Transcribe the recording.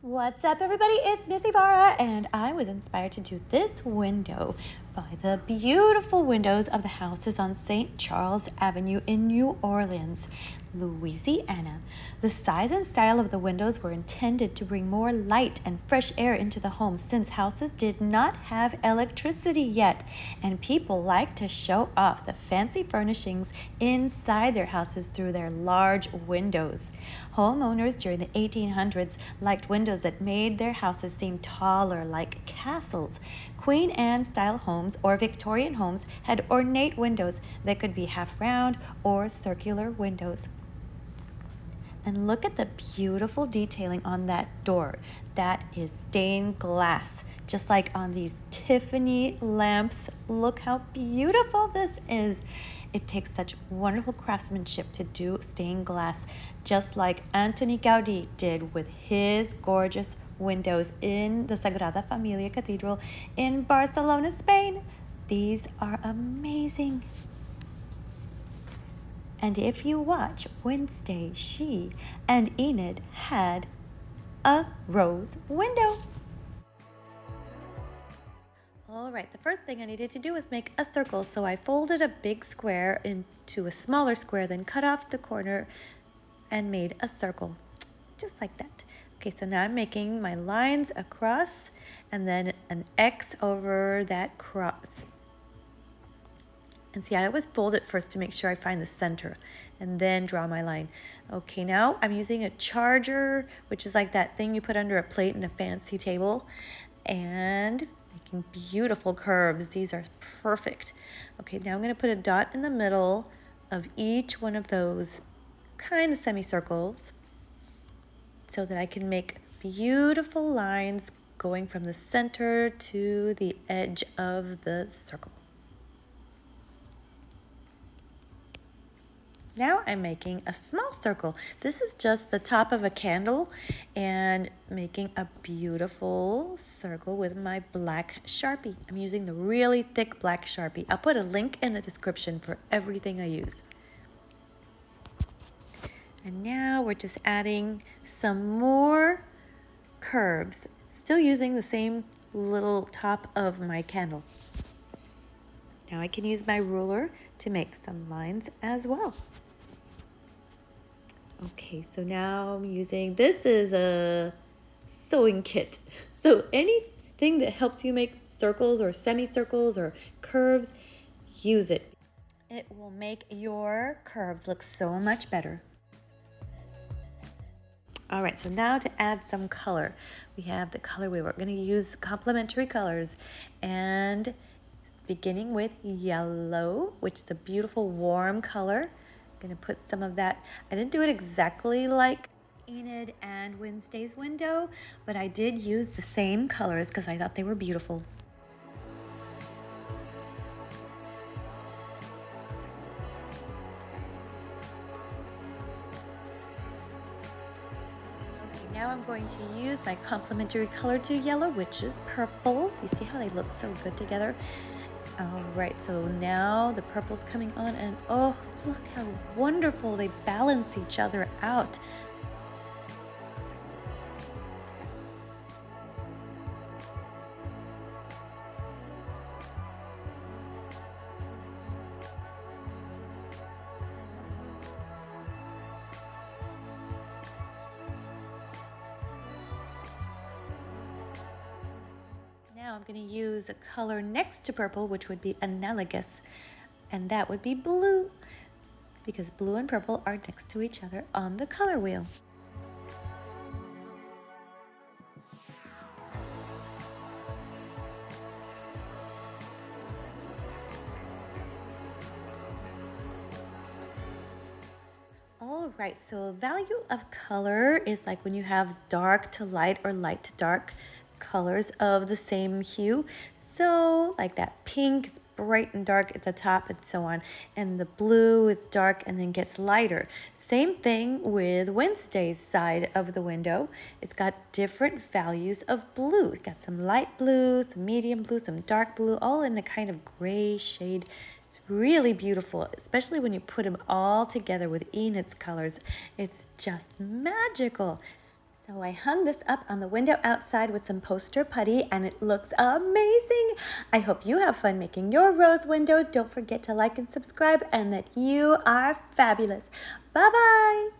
What's up, everybody? It's Missy Vara, and I was inspired to do this window by the beautiful windows of the houses on St. Charles Avenue in New Orleans, Louisiana. The size and style of the windows were intended to bring more light and fresh air into the home since houses did not have electricity yet, and people like to show off the fancy furnishings inside their houses through their large windows. Homeowners during the 1800s liked windows that made their houses seem taller, like castles. Queen Anne style homes or Victorian homes had ornate windows that could be half round or circular windows. And look at the beautiful detailing on that door. That is stained glass, just like on these Tiffany lamps. Look how beautiful this is. It takes such wonderful craftsmanship to do stained glass, just like Antoni Gaudí did with his gorgeous windows in the Sagrada Familia Cathedral in Barcelona, Spain. These are amazing. And if you watch Wednesday, she and Enid had a rose window. All right, the first thing I needed to do was make a circle. So I folded a big square into a smaller square, then cut off the corner and made a circle, just like that. Okay, so now I'm making my lines across and then an X over that cross. And see, I always fold it first to make sure I find the center and then draw my line. Okay, now I'm using a charger, which is like that thing you put under a plate in a fancy table, and making beautiful curves. These are perfect. Okay, now I'm going to put a dot in the middle of each one of those kind of semicircles so that I can make beautiful lines going from the center to the edge of the circle. Now I'm making a small circle. This is just the top of a candle and making a beautiful circle with my black Sharpie. I'm using the really thick black Sharpie. I'll put a link in the description for everything I use. And now we're just adding some more curves, still using the same little top of my candle. Now I can use my ruler to make some lines as well. Okay, so now I'm using, this is a sewing kit. So anything that helps you make circles or semicircles or curves, use it. It will make your curves look so much better. All right, so now to add some color. We have the color wheel. We're going to use complementary colors, and beginning with yellow, which is a beautiful warm color. I'm going to put some of that. I didn't do it exactly like Enid and Wednesday's window, but I did use the same colors because I thought they were beautiful. Now I'm going to use my complementary color to yellow, which is purple. You see how they look so good together? All right, so now the purple's coming on, and oh, look how wonderful they balance each other out. Now I'm going to use a color next to purple, which would be analogous, and that would be blue, because blue and purple are next to each other on the color wheel. All right, so value of color is like when you have dark to light or light to dark colors of the same hue. So like that pink, it's bright and dark at the top and so on. And the blue is dark and then gets lighter. Same thing with Wednesday's side of the window. It's got different values of blue. It's got some light blue, some medium blue, some dark blue, all in a kind of gray shade. It's really beautiful, especially when you put them all together with Enid's colors. It's just magical. So I hung this up on the window outside with some poster putty, and it looks amazing. I hope you have fun making your rose window. Don't forget to like and subscribe, and that you are fabulous. Bye-bye.